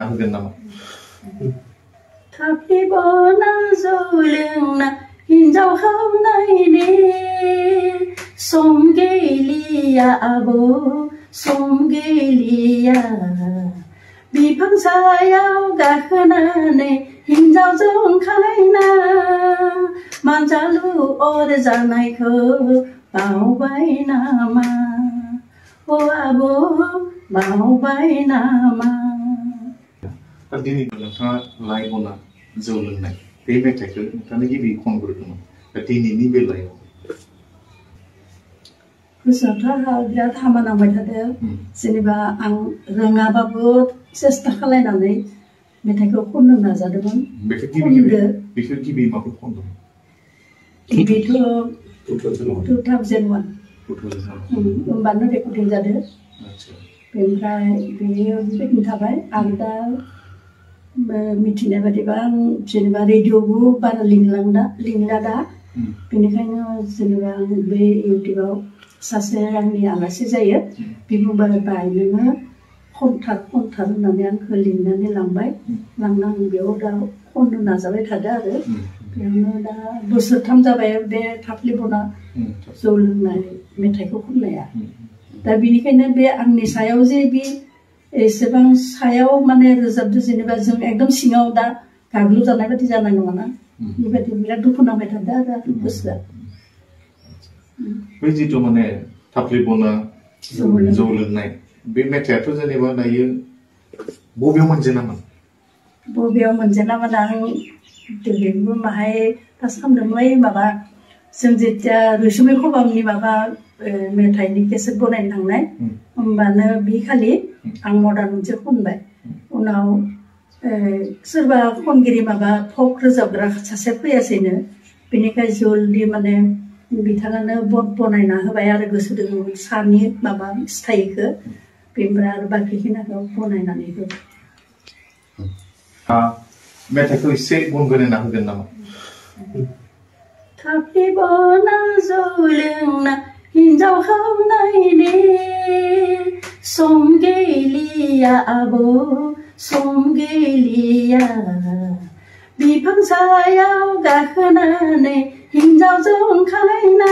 होगोन नामा? थाफ्लिबना जौ लोंना हिन्जाव खावनायनि सम गैलिया आब' सम गैलिया बिफां सायाव गाखोनानै हिन्जाव जंखायना मानजालु अर जानायखौ बावबाय नामा अ आब' बावबाय नामा? दिनै नोंथाङा लाइमोना जौ लोंनाय बे मेथाइखौ नोंथाङा गिबि खनग्रोदोंमोन दिनैनि बेलायाव गोसोआवथ' आंहा बिराद हामा नांबाय थादों जेनेबा आं रोङाबाबो सेस्था खालायनानै मेथाइखौ खननो नाजादोंमोन बेखौ गिबि माखौ खनदोंमोन? गिबिथ' 2001 होमबानो रेकर्डिं जादों बेनिफ्राय बेयो बेबायदिनो थाबाय आरो दा मिथिनाय बादिबा आं जेनेबा रेडिअ'बो बारा लिंला दा बेनिखायनो जेनेबा आं बे इउटुबाव सासे आंनि आलासि जायो बे बुंबाय नोङो खनथार होननानै आंखौ लिंनानै लांबाय लांना आं बेयाव दा खननो नाजाबाय थादों आरो बेयावनो दा बोसोरथाम जाबाय बे थाफ्लिबना जौ लोंनाय मेथाइखौ खननाया दा बेनिखायनो बे आंनि सायाव जे बे एसेबां सायाव माने रोजाबदो जेनेबा जों एकदम सिङाव दा गाग्लोबजानाय बायदि जानाय नङाना बेबायदि बिराद दुखु नांबाय थादों आरो गोसोआ बे जिथु माने थाफ्लिबना जौ लोंनाय बे मेथाइआथ' जेनेबा दायो बबेयाव मोनजेनामोन? बबेयाव मोनजेनामोन आं दिल्लीबो माहाय पास खालामदोंमोन माबा जों जेथिया रैसुमै खबामनि माबा मेथाइनि केसेट बनायनो थांनाय होमबानो बे खालि आं मदार्न मोनसे खनबाय उनाव सोरबा खनगिरि माबा फक रोजाबग्रा सासे फैयासैनो बेनिखाय जल्दि माने बिथाङानो बट बनायना होबाय आरो गोसो दङ सानि माबा स्टाइलखौ बेनिफ्राय आरो बाखिखिनिखौ बनायनानै होबाय मेथाइखौ एसे गुनगुनायना होगोन नामा? थाफ्लिबना जौ लोंना हिन्जाव खावनायनि सम गैलिया आब' सम गैलिया बिफां सायाव गाखोनानै हिन्जाव जंखायना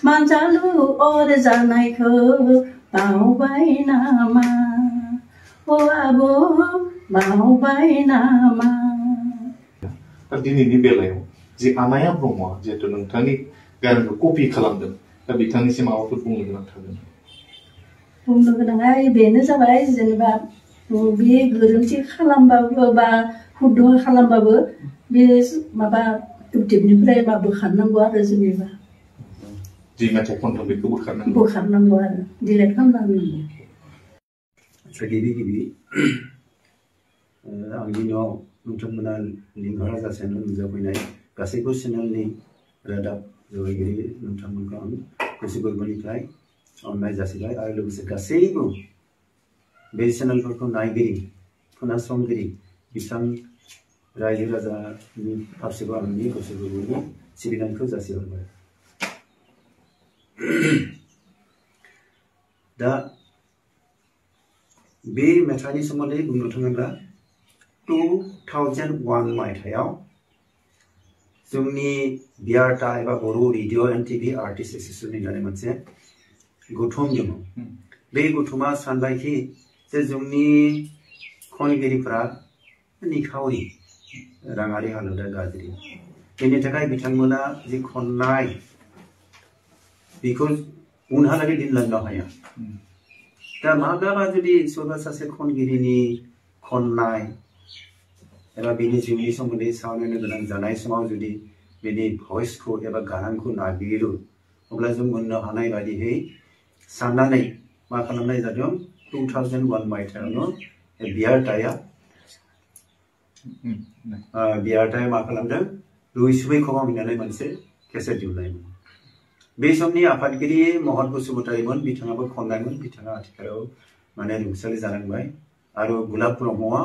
मानजालु अर जानायखौ बावबाय नामा अ आब' बावबाय नामा? दिनैनि बेलायाव जे आनाया ब्रह्मआ जिहेतु नोंथांनि गानखौ कपि खालामदों दा बिथांनिसिम माबाफोर बुंनो गोनां थागोन? बुंनो गोनाङा बेनो जाबाय जेनेबा बे गोरोन्थि खालामबाबो बा हुद्द खालामबाबो बे माबा इउटुबनिफ्राय मा बोखारनांगौ आरो जेनेबा जि मेथाइ खनदों बेखौ बोखारनांगौ आरो डिलेट खालामनांगौ। गिबि आंनि न'आव नोंथांमोना लिंहरा जासेनो नुजाफैनाय गासैबो चेनेलनि रादाब जगायगिरि नोंथांमोनखौ आं गोसो गोरबोनिफ्राय अननाय जासिबाय आरो लोगोसे गासैबो बे चेनेलफोरखौ नायगिरि खोनासंगिरि बिथां रायजो राजानि फारसेबो आंनि गोसो गोरबोनि सिबिनायखौ जासिहरबाय। दा बे मेथाइनि सोमोन्दै बुंनो थाङोब्ला 2001 मायथाइयाव जोंनि बियारटा एबा बर' radio and TV artist association होननानै मोनसे गौथुम दङ। बे गौथुमा सानबायखि जे जोंनि खनगिरिफोरा निखावरि राङारि हालोदा गाज्रि बेनि थाखाय बिथांमोना जि खननाय बेखौ उनहालागै दिनलांनो हाया। दा माब्लाबा जुदि सोरबा सासे खनगिरिनि खननाय एबा बिनि जिउनि सोमोन्दै सावरायनो गोनां जानाय समाव जुदि बिनि भइसखौ एबा गारांखौ नागिरो अब्ला जों मोननो हानाय बायदियै साननानै मा खालामनाय जादों 2001 मायथाइयावनो बियारटाया मा खालामदों रैसुमै खबाम होननानै मोनसे केसेट दिहुननायमोन। बे समनि आफादगिरि महत बसुमतारीमोन बिथाङाबो खननायमोन बिथाङा आथिखालाव माने रुंसारि जानांबाय आरो गुलाब ब्रह्मआ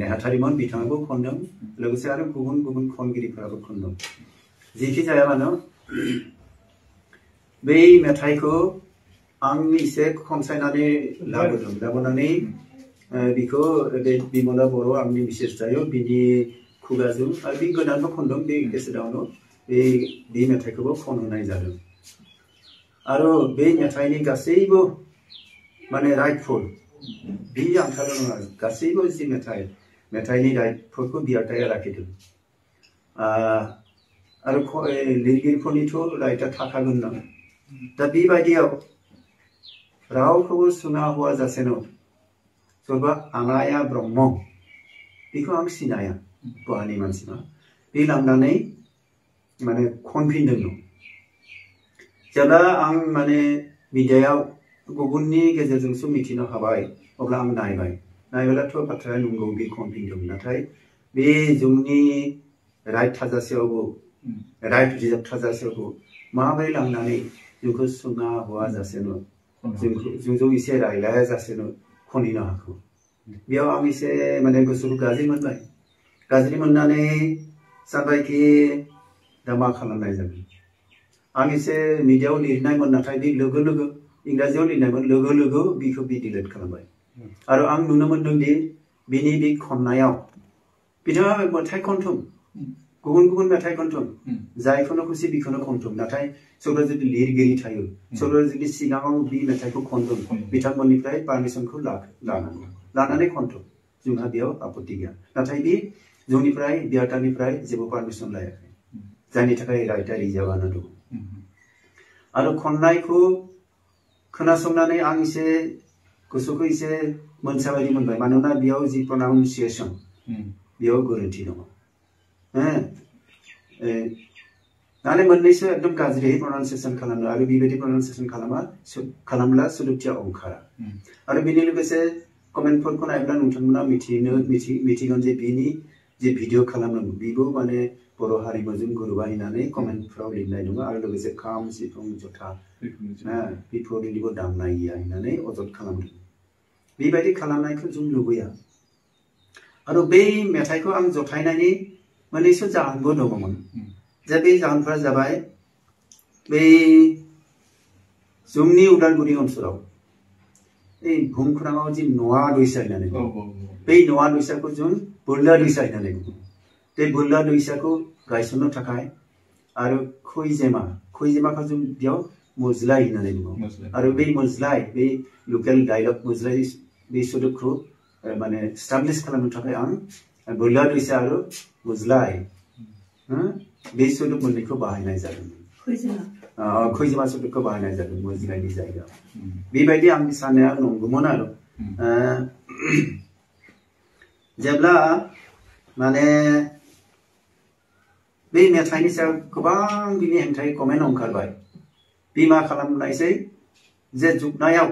नेहाथारिमोन बिथाङाबो खनदों लोगोसे आरो गुबुन गुबुन खनगिरिफोराबो खनदों। जेखि जाया मानो बै मेथाइखौ आं एसे खनसायनानै लाबोदों लाबोनानै बिखौ बे बिमला बर' आंनि मिसेस जायो बिनि खुगाजों आरो बे गोदानबो खनदों बे केसेटआवनो बे मेथाइखौबो खनहोनाय जादों आरो बे मेथाइनि गासैबो माने राइटफुल बे आंखाल नङा गासैबो जि मेथाइनि राइटफोरखौ बियारटाया लाखिदों आरो लिरगिरिफोरनिथ' राइटआ थाखागोन ना दा बेबायदियाव रावखौबो सुना होआ जासेनो सोरबा आनाया ब्रह्म बेखौ आं सिनाया बहानि मानसिना बे लांनानै माने खनफिनदों जेब्ला आं माने मिडियायाव गुबुननि गेजेरजोंसो मिथिनो हाबाय अब्ला आं नायबायब्लाथ' बाथ्राया नंगौ बे खनफिनदों नाथाय बे जोंनि राइट थाजासेयावबो राइट रिजार्भ थाजासेयावबो माबोरै लांनानै जोंखौ सुना होआ जासेनो जोंजों एसे रायलाया जासेनो खनिनो हाखौ बेयाव आं एसे माने गोसोखौ गाज्रि मोनबाय गाज्रि मोननानै सानबायखि दा मा खालामनाय जागोन आं एसे मिडियायाव लिरनायमोन नाथाय बे लोगो लोगो इंराजियाव लिरनायमोन लोगो लोगो बिखौ बि डिलिट खालामबाय आरो आं नुनो मोनदों दि बिनि बे खननायाव बिथाङा मेथाइ खनथुम गुबुन गुबुन मेथाइ खनथुम जायखौनो खुसि बिखौनो खनथुम नाथाय सोरबा जुदि लिरगिरि थायो सोरबा जुदि सिगाङाव बे मेथाइखौ खनदों बिथांमोननिफ्राय पारमिसनखौ लानानै खनथुम जोंहा बेयाव आपत्ति गैया नाथाय बे जोंनिफ्राय बियारटानिफ्राय जेबो पारमिसन लायाखै जायनि थाखाय राइटआ रिजार्भआनो दं आरो खननायखौ खोनासंनानै आं एसे गोसोखौ एसे मोनसा बायदि मोनबाय मानोना बेयाव जि प्रनाउन्सिएसन बेयाव गोरोन्थि दङ नाथाय मोननैसो एकदम गाज्रियै प्रनाउन्सिएसन खालामो आरो बेबायदि प्रनाउन्सिएसन खालामब्ला सोदोबथिया ओंखारा आरो बेनि लोगोसे कमेन्टफोरखौ नायब्ला नोंथांमोना मिथिगोन जे बिनि जे भिडिअ खालामदों बेबो माने बर' हारिमुजों गोरोबलायनानै कमेन्टफ्राव लिरनाय दङ आरो लोगोसे खाम सिफुं जथा बेफोरनिबो दामनाय गैया होननानै अजद खालामदों बेबायदि खालामनायखौ जों लुबैया आरो बै मेथाइखौ आं जथायनायनि मोननैसो जाहोनबो दङमोन जे बे जाहोनफोरा जाबाय बै जोंनि उदालगुरि ओनसोलाव भुमखौराङाव जि नवा दैसा होननानै बै नवा दैसाखौ जों बोरला दैसा होननानै बुङो बे बोरला दैसाखौ गायसननो थाखाय आरो खैजेमाखौ जों बेयाव मोज्लाय होननानै बुङो आरो बै मोज्लाय बै लकेल डायलग मोज्लाय बे सोदोबखौ माने स्टाब्लिश खालामनो थाखाय आं बोरला दैसा आरो मोज्लाय बे सोदोब मोननैखौ बाहायनाय जादों खैजेमा सोदोबखौ बाहायनाय जादों मोज्लायनि जायगायाव बेबायदि आंनि साननाया नंगौमोन आरो जेब्ला माने बे मेथाइनि सायाव गोबां बिनि हेंथायै कमेन्ट ओंखारबाय बे मा खालामनायसै जे जोबनायाव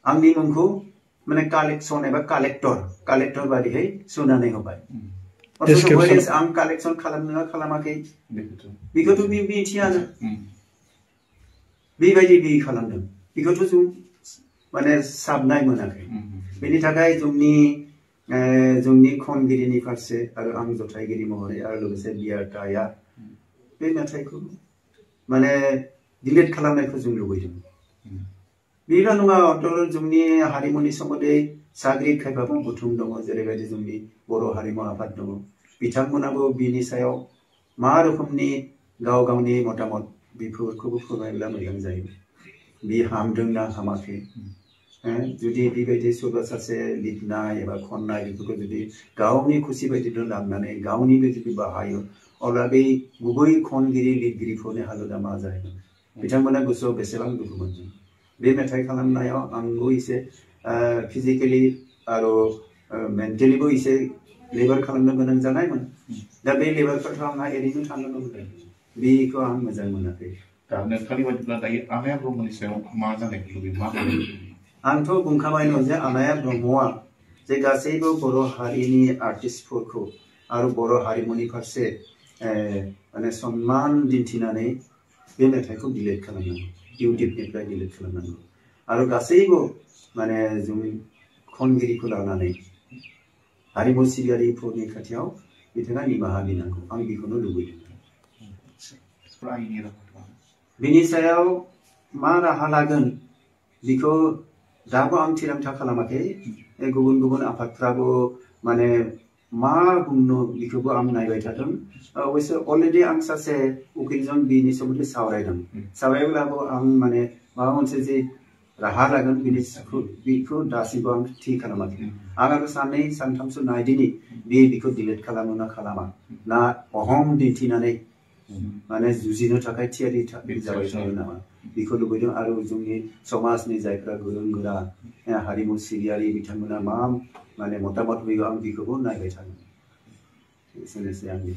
आंनि मुंखौ माने कालेक्सन एबा कालेक्टर बादिहै सोनानै होबाय आं कालेक्सन खालामनो खालामाखै बेखौथ' बे मिथियानो बेबायदि बे खालामदों बेखौथ' जों माने साबनाय मोनाखै बेनि थाखाय जोंनि खनगिरिनि फारसे आरो आं जथायगिरि महरै आरो लोगोसे बियारटाया बे मेथाइखौ माने डिलिट खालामनायखौ जों लुबैदों बेल' नङा जोंनि हारिमुनि सोमोन्दै साग्रिद खायफाबा बुथुम दङ जेरैबायदि जोंनि बर' हारिमु आफाद दङ बिथांमोनाबो बिनि सायाव मा रोखोमनि गावनि मतामत बेफोरखौबो फोरमायब्ला मोजां जायो बे हामदों ना हामाखै जुदि बेबायदि सोरबा सासे लिरनाय एबा खननाय बेफोरखौ जुदि गावनि खुसि बायदिनो लांनानै गावनि जुदि बाहायो अब्ला बे गुबै खनगिरि लिरगिरिफोरनि हालोदा मा जाहैगोन बिथांमोना गोसोआव बेसेबां दुखु मोनगोन बे मेथाइ खालामनायाव आंबो एसे फिजिकेलि आरो मेन्टेलिबो एसे लेबार खालामनो गोनां जानायमोन दा बे लेबारफोरखौ आंहा ओरैनो थांनो मोनदों बेखौ आं मोजां मोनाखै दा नोंथांनि बायदिब्ला दायो आनाया ब्रह्मनि सायाव मा जानायखौ लुबैयो मा आंथ' बुंखाबायनो जे आनाया ब्रह्मआ जे गासैबो बर' हारिनि आर्टिस्टफोरखौ आरो बर' हारिमुनि फारसे माने सन्मान दिन्थिनानै बे मेथाइखौ डिलिट खालामनांगौ इउटिउबनिफ्राय डिलिट खालामनांगौ आरो गासैबो माने जों खनगिरिखौ लानानै हारिमु सिबियारिफोरनि खाथियाव बिथाङा निमाहा बिनांगौ आं बेखौनो लुबैदों बिनि सायाव मा राहा लागोन बेखौ दाबो आं थिरांथा खालामाखै गुबुन गुबुन आफादफ्राबो माने मा बुंनो बेखौबो आं नायबाय थादों अबयसे अलरेडि आं सासे उकिलजों बेनि सोमोन्दै सावरायदों सावरायब्लाबो आं माने माबा मोनसे जे राहा लागोन बेखौ दासिमबो आं थि खालामाखै आं आरो साननै सानथामसो नायदिनि बेखौ डिलिट खालामो ना खालामा ना अहम दिन्थिनानै माने जुजिनो थाखाय थियारि जाबाय थायो नामा बेखौ लुबैदों आरो जोंनि समाजनि जायफ्रा गोरों गोरा हारिमु सिबियारि बिथांमोना मा माने मतामत होयो आं बेखौबो नायबाय थागोन एसेनोसै आंनि